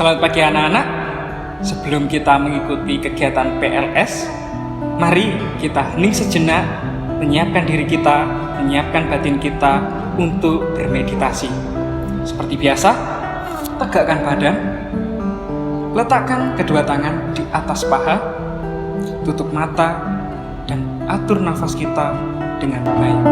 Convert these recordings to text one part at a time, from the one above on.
Selamat pagi anak-anak. Sebelum kita mengikuti kegiatan PLS, mari kita hening sejenak, menyiapkan diri kita, menyiapkan batin kita untuk bermeditasi. Seperti biasa, tegakkan badan, letakkan kedua tangan di atas paha, tutup mata, dan atur nafas kita dengan baik.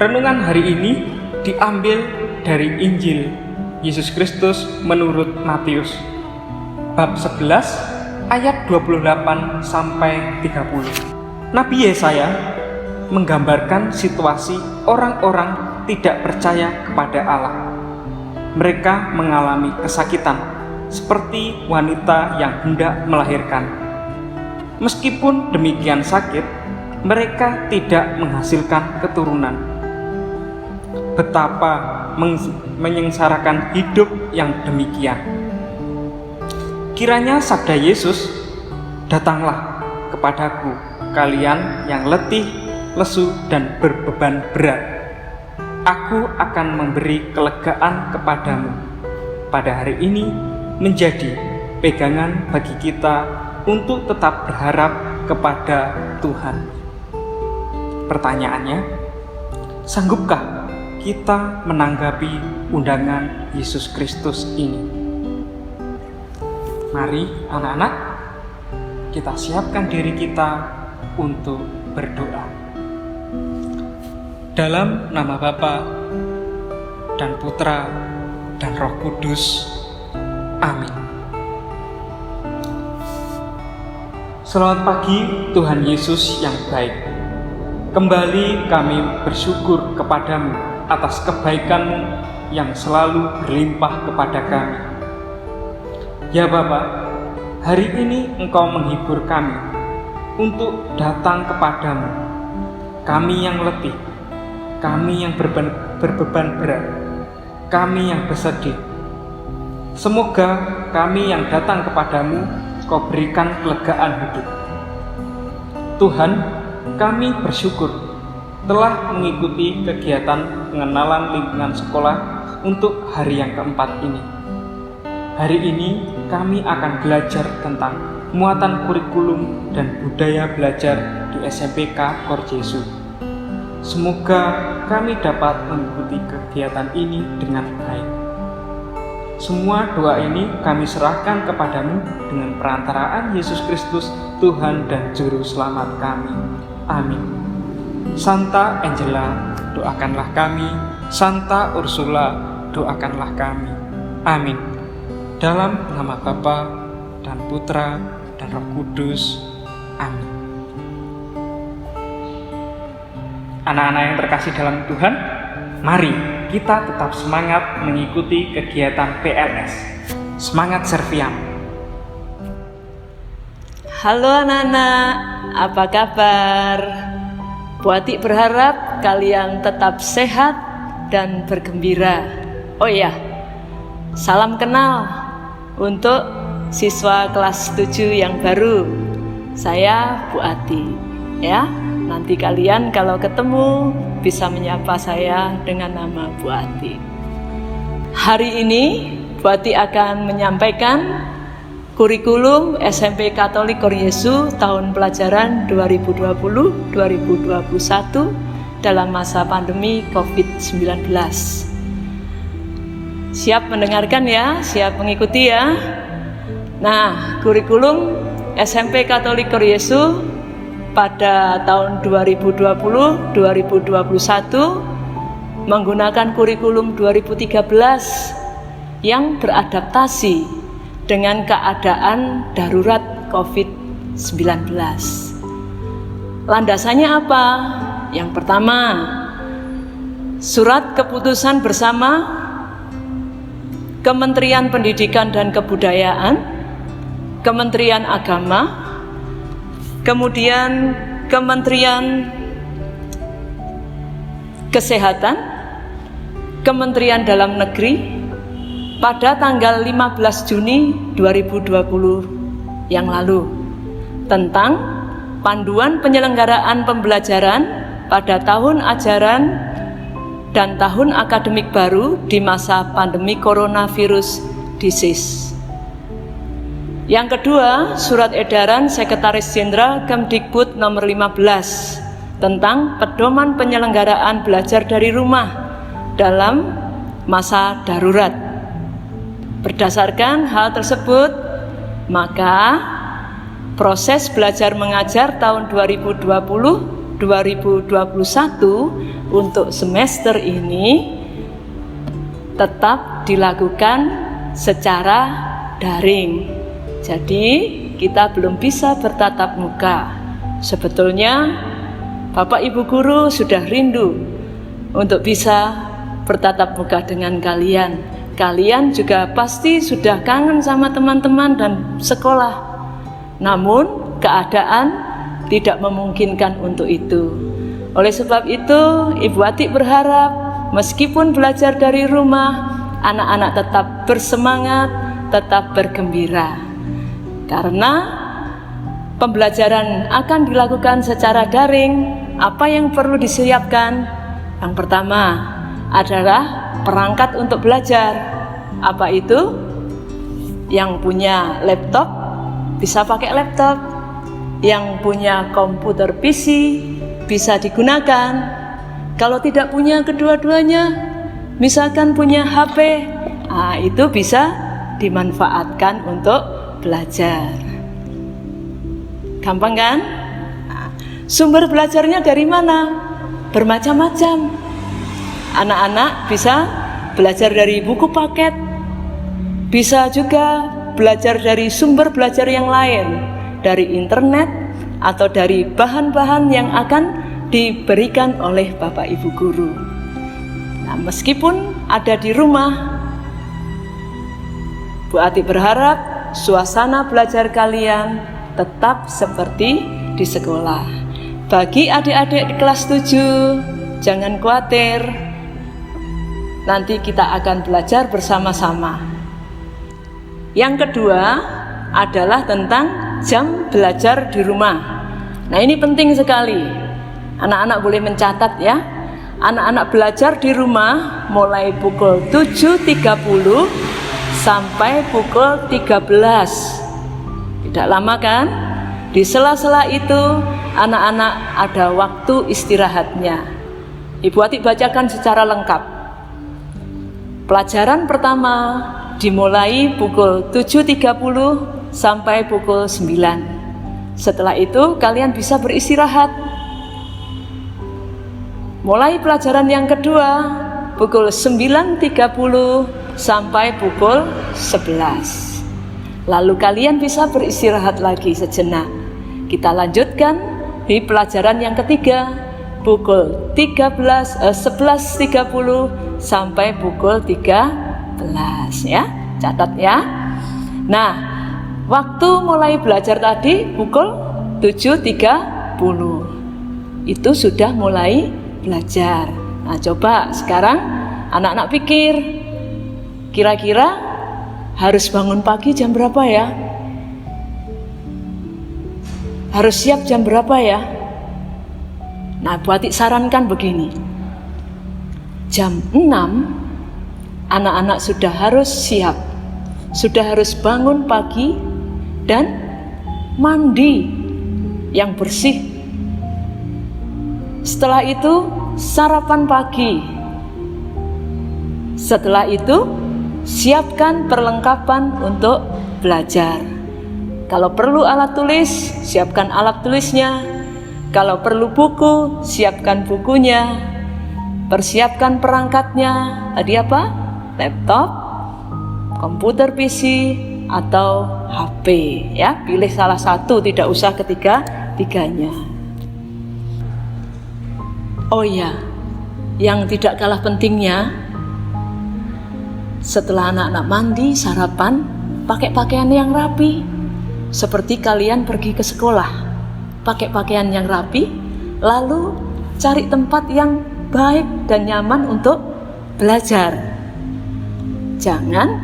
Renungan hari ini diambil dari Injil Yesus Kristus menurut Matius bab 11 ayat 28 sampai 30. Nabi Yesaya menggambarkan situasi orang-orang tidak percaya kepada Allah. Mereka mengalami kesakitan seperti wanita yang hendak melahirkan. Meskipun demikian sakit, mereka tidak menghasilkan keturunan. Betapa menyengsarakan hidup yang demikian. Kiranya sabda Yesus, "Datanglah kepadaku, kalian yang letih, lesu, dan berbeban berat. Aku akan memberi kelegaan kepadamu." Pada hari ini menjadi pegangan bagi kita untuk tetap berharap kepada Tuhan. Pertanyaannya, sanggupkah kita menanggapi undangan Yesus Kristus ini? Mari anak-anak, kita siapkan diri kita untuk berdoa. Dalam nama Bapa dan Putra dan Roh Kudus. Amin. Selamat pagi Tuhan Yesus yang baik. Kembali kami bersyukur kepadamu atas kebaikan-Mu yang selalu berlimpah kepada kami. Ya Bapa, hari ini Engkau menghibur kami untuk datang kepadamu. Kami yang letih, kami yang berbeban berat, kami yang bersedih. Semoga kami yang datang kepadamu, Kau berikan kelegaan hidup. Tuhan, kami bersyukur telah mengikuti kegiatan pengenalan lingkungan sekolah untuk hari yang keempat ini. Hari ini kami akan belajar tentang muatan kurikulum dan budaya belajar di SMPK Korjesu. Semoga kami dapat mengikuti kegiatan ini dengan baik. Semua doa ini kami serahkan kepadamu dengan perantaraan Yesus Kristus, Tuhan dan Juru Selamat kami. Amin. Santa Angela, doakanlah kami. Santa Ursula, doakanlah kami. Amin. Dalam nama Bapa dan Putra dan Roh Kudus. Amin. Anak-anak yang terkasih dalam Tuhan, mari kita tetap semangat mengikuti kegiatan PLS. Semangat Serviam. Halo anak-anak, apa kabar? Bu Ati berharap kalian tetap sehat dan bergembira. Oh iya, salam kenal untuk siswa kelas 7 yang baru. Saya Bu Ati, ya. Nanti kalian kalau ketemu bisa menyapa saya dengan nama Bu Ati. Hari ini Bu Ati akan menyampaikan kurikulum SMP Katolik Korjesu tahun pelajaran 2020-2021 dalam masa pandemi COVID-19. Siap mendengarkan ya, siap mengikuti ya. Nah, kurikulum SMP Katolik Korjesu pada tahun 2020-2021 menggunakan kurikulum 2013 yang beradaptasi dengan keadaan darurat COVID-19. Landasannya apa? Yang pertama, surat keputusan bersama Kementerian Pendidikan dan Kebudayaan, Kementerian Agama, kemudian Kementerian Kesehatan, Kementerian Dalam Negeri pada tanggal 15 Juni 2020 yang lalu tentang panduan penyelenggaraan pembelajaran pada tahun ajaran dan tahun akademik baru di masa pandemi coronavirus disease. Yang kedua, surat edaran Sekretaris Jenderal Kemdikbud nomor 15 tentang pedoman penyelenggaraan belajar dari rumah dalam masa darurat. Berdasarkan hal tersebut, maka proses belajar mengajar tahun 2020-2021 untuk semester ini tetap dilakukan secara daring. Jadi kita belum bisa bertatap muka. Sebetulnya Bapak Ibu Guru sudah rindu untuk bisa bertatap muka dengan kalian. Kalian juga pasti sudah kangen sama teman-teman dan sekolah. Namun keadaan tidak memungkinkan untuk itu. Oleh sebab itu, Ibu Ati berharap meskipun belajar dari rumah, anak-anak tetap bersemangat, tetap bergembira. Karena pembelajaran akan dilakukan secara daring, apa yang perlu disiapkan? Yang pertama adalah perangkat untuk belajar. Apa itu? Yang punya laptop bisa pakai laptop, yang punya komputer PC bisa digunakan. Kalau tidak punya kedua-duanya, misalkan punya HP, itu bisa dimanfaatkan untuk belajar. Gampang kan? Sumber belajarnya dari mana? Bermacam-macam. Anak-anak bisa belajar dari buku paket, bisa juga belajar dari sumber belajar yang lain, dari internet atau dari bahan-bahan yang akan diberikan oleh Bapak Ibu Guru. Nah, meskipun ada di rumah, Bu Ati berharap suasana belajar kalian tetap seperti di sekolah. Bagi adik-adik di kelas 7, jangan khawatir. Nanti kita akan belajar bersama-sama. Yang kedua adalah tentang jam belajar di rumah. Nah, ini penting sekali. Anak-anak boleh mencatat ya. Anak-anak belajar di rumah mulai pukul 7.30 sampai pukul 13. Tidak lama kan? Di sela-sela itu anak-anak ada waktu istirahatnya. Ibu Atik bacakan secara lengkap. Pelajaran pertama dimulai pukul 7.30 sampai pukul 9. Setelah itu kalian bisa beristirahat. Mulai pelajaran yang kedua pukul 9.30 sampai pukul 11. Lalu kalian bisa beristirahat lagi sejenak. Kita lanjutkan di pelajaran yang ketiga pukul 11.30 sampai pukul 13 ya. Catat ya. Nah, waktu mulai belajar tadi pukul 7.30. Itu sudah mulai belajar. Nah, coba sekarang anak-anak pikir, kira-kira harus bangun pagi jam berapa ya? Harus siap jam berapa ya? Nah, Bu Atik sarankan begini. Jam 6 anak-anak sudah harus siap, sudah harus bangun pagi dan mandi yang bersih. Setelah itu sarapan pagi. Setelah itu siapkan perlengkapan untuk belajar. Kalau perlu alat tulis, siapkan alat tulisnya. Kalau perlu buku, siapkan bukunya. Persiapkan perangkatnya. Tadi apa? Laptop, komputer PC, atau HP ya. Pilih salah satu, tidak usah ketiga-tiganya. Oh ya, yang tidak kalah pentingnya, setelah anak-anak mandi, sarapan, pakai pakaian yang rapi. Seperti kalian pergi ke sekolah, pakai pakaian yang rapi, lalu cari tempat yang baik dan nyaman untuk belajar. Jangan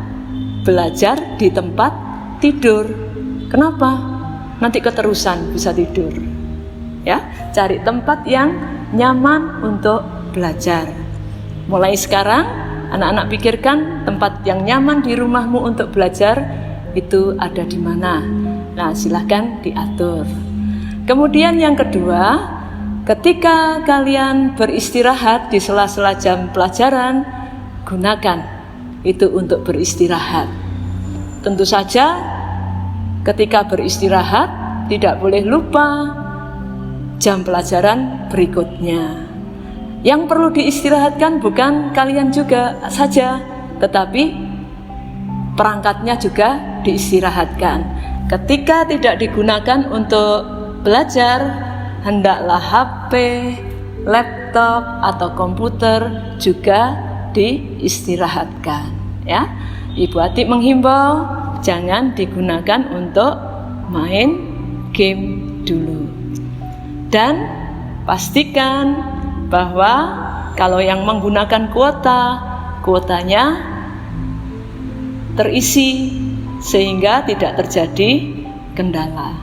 belajar di tempat tidur. Kenapa? Nanti keterusan bisa tidur. Ya, cari tempat yang nyaman untuk belajar. Mulai sekarang anak-anak pikirkan tempat yang nyaman di rumahmu untuk belajar itu ada di mana. Nah, silahkan diatur. Kemudian yang kedua, ketika kalian beristirahat di sela-sela jam pelajaran, gunakan itu untuk beristirahat. Tentu saja ketika beristirahat tidak boleh lupa jam pelajaran berikutnya. Yang perlu diistirahatkan bukan kalian juga saja, tetapi perangkatnya juga diistirahatkan. Ketika tidak digunakan untuk belajar, hendaklah HP, laptop, atau komputer juga diistirahatkan. Ya, Ibu Atik menghimbau jangan digunakan untuk main game dulu. Dan pastikan bahwa kalau yang menggunakan kuotanya terisi sehingga tidak terjadi kendala.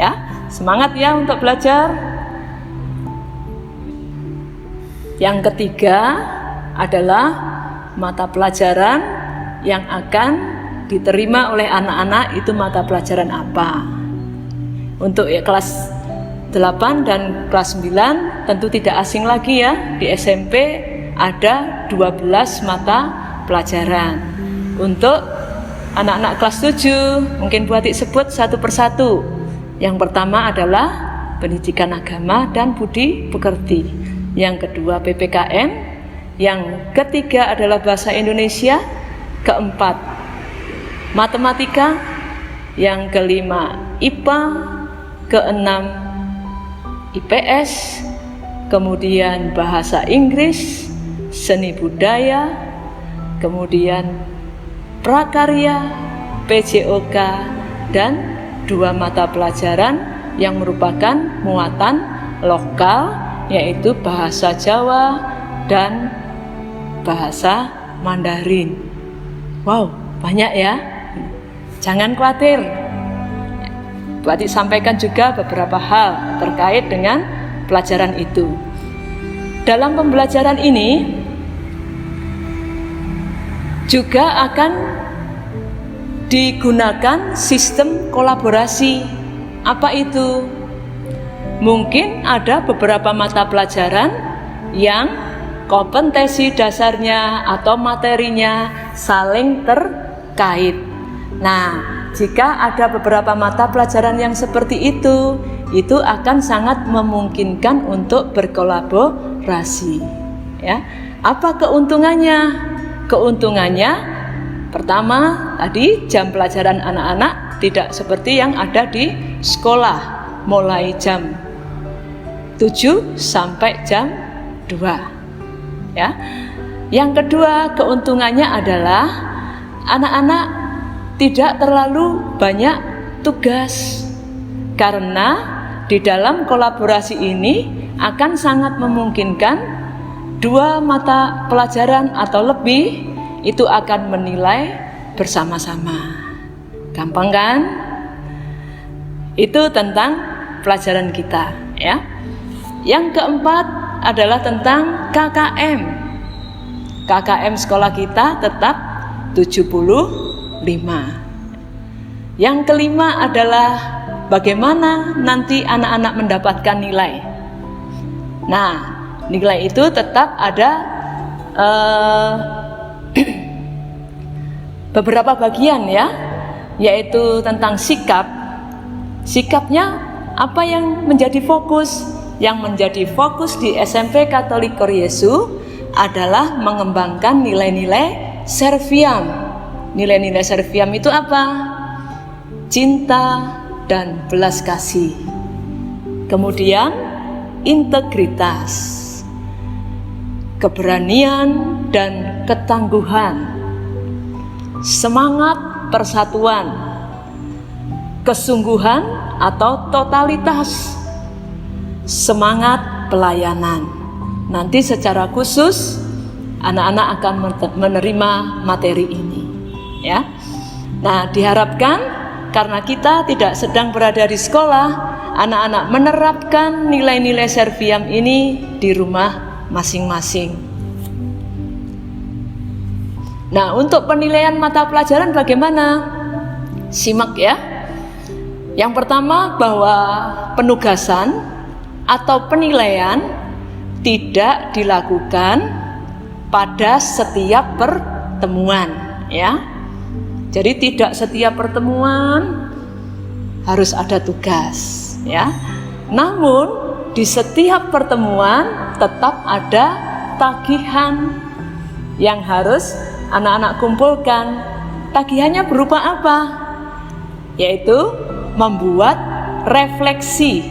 Ya, semangat ya untuk belajar. Yang ketiga adalah mata pelajaran yang akan diterima oleh anak-anak itu mata pelajaran apa. Untuk kelas 8 dan kelas 9 tentu tidak asing lagi ya. Di SMP ada 12 mata pelajaran. Untuk anak-anak kelas 7 mungkin Bu Atik sebut satu persatu. Yang pertama adalah pendidikan agama dan budi pekerti. Yang kedua PPKN. Yang ketiga adalah bahasa Indonesia. Keempat matematika. Yang kelima IPA. Keenam IPS, kemudian bahasa Inggris, seni budaya, kemudian prakarya, PJOK, dan 2 mata pelajaran yang merupakan muatan lokal, yaitu bahasa Jawa dan bahasa Mandarin. Wow, banyak ya. Jangan khawatir. Bu Atik sampaikan juga beberapa hal terkait dengan pelajaran itu. Dalam pembelajaran ini juga akan digunakan sistem kolaborasi. Apa itu? Mungkin ada beberapa mata pelajaran yang kompetensi dasarnya atau materinya saling terkait. Nah, jika ada beberapa mata pelajaran yang seperti itu akan sangat memungkinkan untuk berkolaborasi. Ya, apa keuntungannya? Keuntungannya pertama, tadi jam pelajaran anak-anak tidak seperti yang ada di sekolah, mulai jam 7 sampai jam 2. Ya. Yang kedua, keuntungannya adalah anak-anak tidak terlalu banyak tugas, karena di dalam kolaborasi ini akan sangat memungkinkan 2 mata pelajaran atau lebih itu akan menilai bersama-sama. Gampang kan? Itu tentang pelajaran kita, ya. Yang keempat adalah tentang KKM. KKM sekolah kita tetap 75. Yang kelima adalah bagaimana nanti anak-anak mendapatkan nilai. Nah, nilai itu tetap ada beberapa bagian, ya, yaitu tentang sikap. Sikapnya apa yang menjadi fokus? Yang menjadi fokus di SMP Katolik Koryesu adalah mengembangkan nilai-nilai Serviam. Nilai-nilai Serviam itu apa? Cinta dan belas kasih. Kemudian integritas, keberanian dan ketangguhan, semangat persatuan, kesungguhan atau totalitas, semangat pelayanan. Nanti secara khusus anak-anak akan menerima materi ini, ya. Nah, diharapkan karena kita tidak sedang berada di sekolah, anak-anak menerapkan nilai-nilai Serviam ini di rumah masing-masing. Nah, untuk penilaian mata pelajaran bagaimana? Simak, ya. Yang pertama, bahwa penugasan atau penilaian tidak dilakukan pada setiap pertemuan, ya. Jadi tidak setiap pertemuan harus ada tugas, ya. Namun di setiap pertemuan tetap ada tagihan yang harus anak-anak kumpulkan. Tagihannya berupa apa? Yaitu membuat refleksi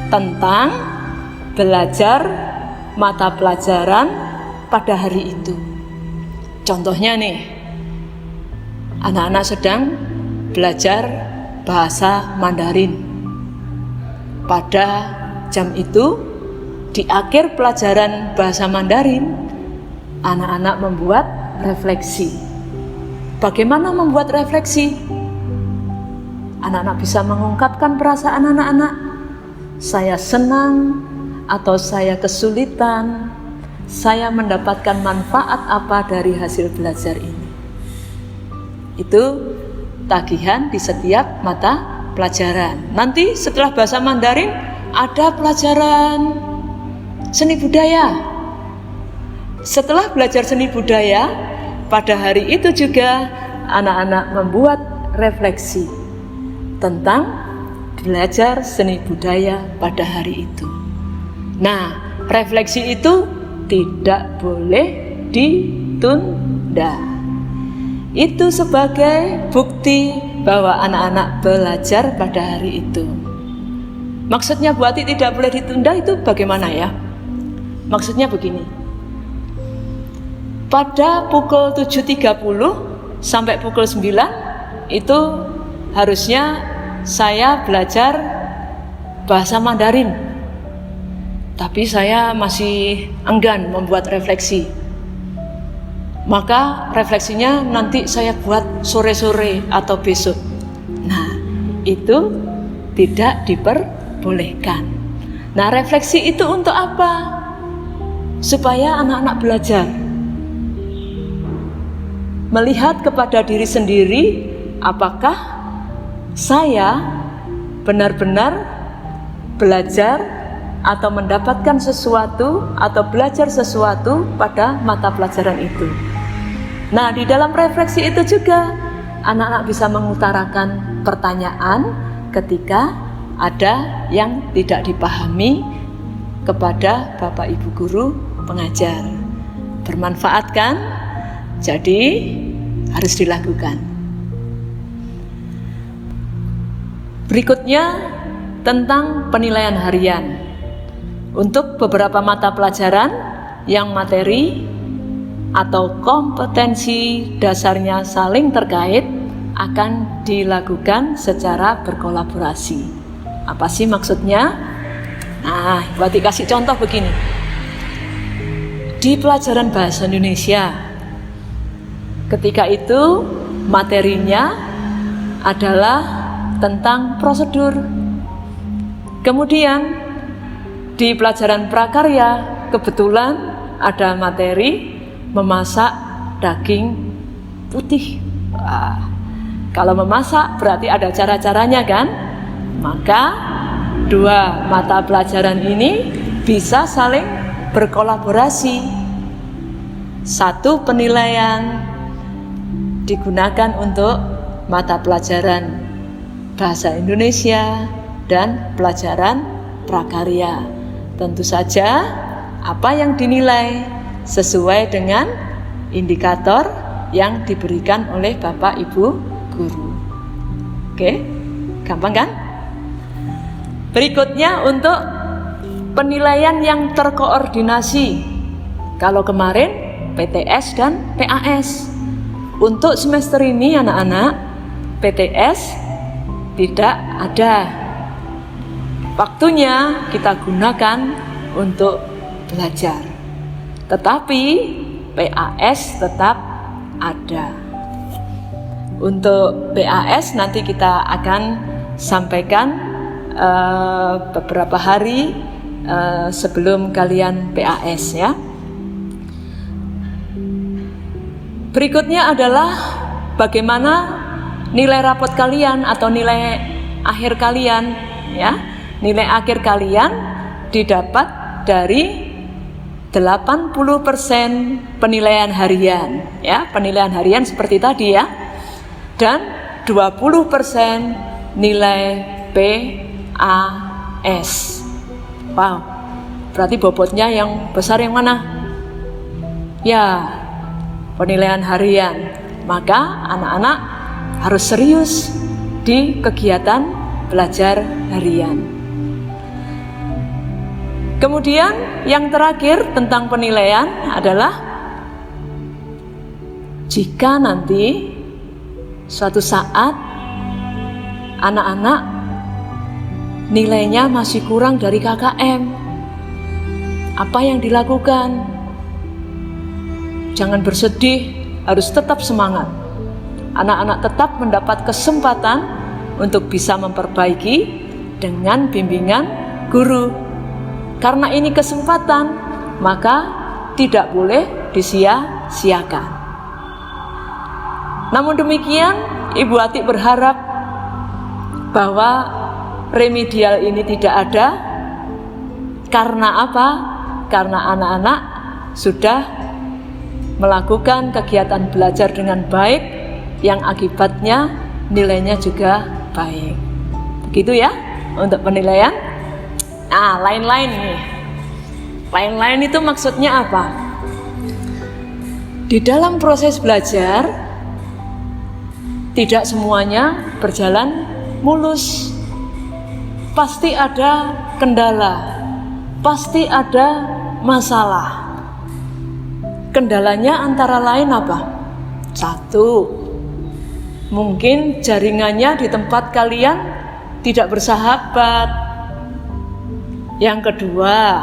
tentang belajar mata pelajaran pada hari itu. Contohnya nih, anak-anak sedang belajar bahasa Mandarin. Pada jam itu, di akhir pelajaran bahasa Mandarin, anak-anak membuat refleksi. Bagaimana membuat refleksi? Anak-anak bisa mengungkapkan perasaan anak-anak. Saya senang atau saya kesulitan, saya mendapatkan manfaat apa dari hasil belajar ini. Itu tagihan di setiap mata pelajaran. Nanti setelah bahasa Mandarin ada pelajaran seni budaya. Setelah belajar seni budaya, pada hari itu juga anak-anak membuat refleksi tentang belajar seni budaya pada hari itu. Nah, refleksi itu tidak boleh ditunda. Itu sebagai bukti bahwa anak-anak belajar pada hari itu. Maksudnya Bu Ati tidak boleh ditunda itu bagaimana ya? Maksudnya begini. Pada pukul 7.30 sampai pukul 9 itu harusnya saya belajar bahasa Mandarin. Tapi saya masih enggan membuat refleksi. Maka refleksinya nanti saya buat sore-sore atau besok. Nah, itu tidak diperbolehkan. Nah, refleksi itu untuk apa? Supaya anak-anak belajar melihat kepada diri sendiri, apakah saya benar-benar belajar atau mendapatkan sesuatu atau belajar sesuatu pada mata pelajaran itu. Nah, di dalam refleksi itu juga anak-anak bisa mengutarakan pertanyaan ketika ada yang tidak dipahami kepada Bapak Ibu guru pengajar. Bermanfaat kan? Jadi harus dilakukan. Berikutnya tentang penilaian harian. Untuk beberapa mata pelajaran yang materi atau kompetensi dasarnya saling terkait akan dilakukan secara berkolaborasi. Apa sih maksudnya? Nah, Wati kasih contoh begini. Di pelajaran bahasa Indonesia, ketika itu materinya adalah tentang prosedur. Kemudian di pelajaran prakarya kebetulan ada materi memasak daging putih. Kalau memasak berarti ada cara-caranya kan? Maka dua mata pelajaran ini bisa saling berkolaborasi. Satu penilaian digunakan untuk mata pelajaran bahasa Indonesia dan pelajaran prakarya. Tentu saja apa yang dinilai sesuai dengan indikator yang diberikan oleh Bapak Ibu guru. Oke, gampang kan? Berikutnya untuk penilaian yang terkoordinasi. Kalau kemarin PTS dan PAS. Untuk semester ini anak-anak PTS tidak ada. Waktunya kita gunakan untuk belajar. Tetapi PAS tetap ada. Untuk PAS nanti kita akan sampaikan beberapa hari sebelum kalian PAS ya. Berikutnya adalah bagaimana nilai rapot kalian atau nilai akhir kalian ya. Nilai akhir kalian didapat dari 80% penilaian harian ya, penilaian harian seperti tadi ya. Dan 20% nilai PAS. Wow. Berarti bobotnya yang besar yang mana? Ya, penilaian harian. Maka anak-anak harus serius di kegiatan belajar harian. Kemudian yang terakhir tentang penilaian adalah jika nanti suatu saat anak-anak nilainya masih kurang dari KKM, apa yang dilakukan? Jangan bersedih, harus tetap semangat. Anak-anak tetap mendapat kesempatan untuk bisa memperbaiki dengan bimbingan guru. Karena ini kesempatan, maka tidak boleh disia-siakan. Namun demikian, Ibu Ati berharap bahwa remedial ini tidak ada. Karena apa? Karena anak-anak sudah melakukan kegiatan belajar dengan baik, yang akibatnya nilainya juga baik. Begitu ya untuk penilaian. Nah, lain-lain nih. Lain-lain itu maksudnya apa? Di dalam proses belajar tidak semuanya berjalan mulus. Pasti ada kendala, pasti ada masalah. Kendalanya antara lain apa? Satu, mungkin jaringannya di tempat kalian tidak bersahabat. Yang kedua,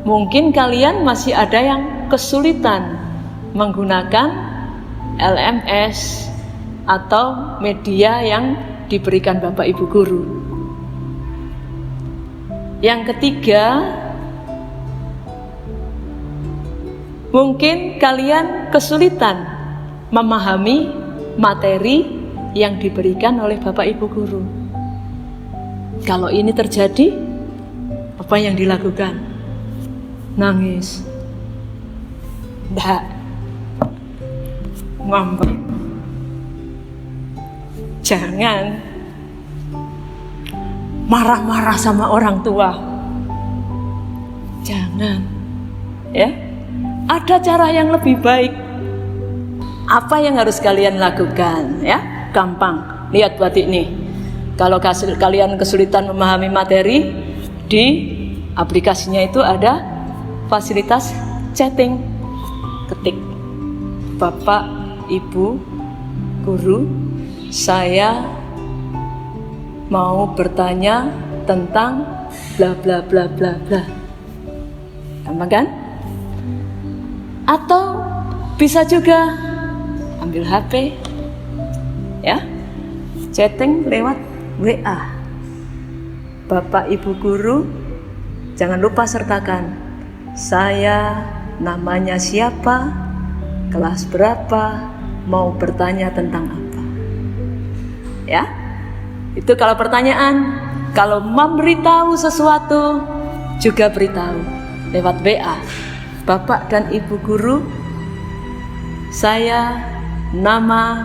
mungkin kalian masih ada yang kesulitan menggunakan LMS atau media yang diberikan Bapak Ibu guru. Yang ketiga, mungkin kalian kesulitan memahami materi yang diberikan oleh Bapak Ibu guru. Kalau ini terjadi, apa yang dilakukan? Nangis, enggak, ngambek. Jangan marah-marah sama orang tua. Jangan, ya. Ada cara yang lebih baik. Apa yang harus kalian lakukan, ya? Gampang. Lihat buat ini. Kalau kalian kesulitan memahami materi, di aplikasinya itu ada fasilitas chatting. Ketik, Bapak, Ibu, Guru, saya mau bertanya tentang bla bla bla bla bla. Gampang kan? Atau bisa juga ambil HP, ya, chatting lewat WA. Bapak Ibu guru, jangan lupa sertakan saya, namanya siapa, kelas berapa, mau bertanya tentang apa. Ya, itu kalau pertanyaan. Kalau memberitahu sesuatu juga beritahu lewat WA. Bapak dan Ibu guru, saya, nama,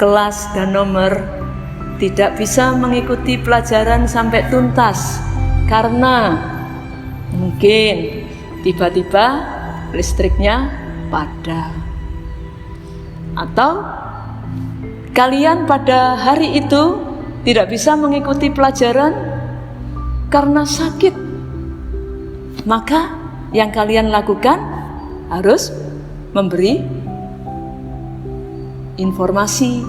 kelas dan nomor tidak bisa mengikuti pelajaran sampai tuntas karena mungkin tiba-tiba listriknya padam. Atau kalian pada hari itu tidak bisa mengikuti pelajaran karena sakit. Maka yang kalian lakukan harus memberi informasi.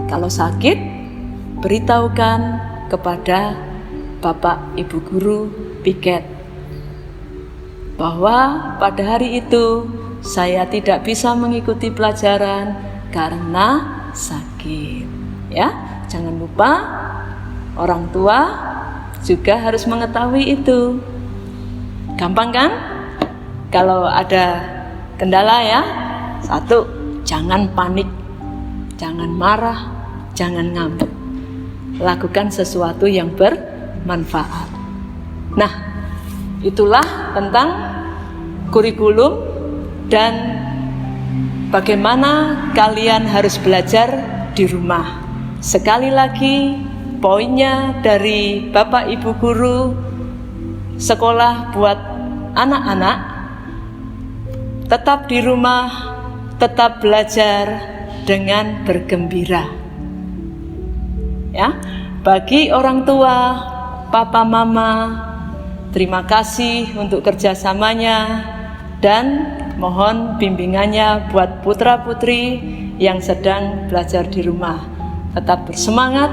Kalau sakit, beritahukan kepada Bapak Ibu guru piket bahwa pada hari itu saya tidak bisa mengikuti pelajaran karena sakit. Ya, jangan lupa orang tua juga harus mengetahui itu. Gampang kan? Kalau ada kendala ya, satu, jangan panik, jangan marah, jangan ngambek. Lakukan sesuatu yang bermanfaat. Nah, itulah tentang kurikulum dan bagaimana kalian harus belajar di rumah. Sekali lagi, poinnya dari Bapak Ibu guru sekolah buat anak-anak, tetap di rumah, tetap belajar dengan bergembira. Ya, bagi orang tua, papa mama, terima kasih untuk kerjasamanya dan mohon bimbingannya buat putra-putri yang sedang belajar di rumah. Tetap bersemangat,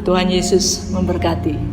Tuhan Yesus memberkati.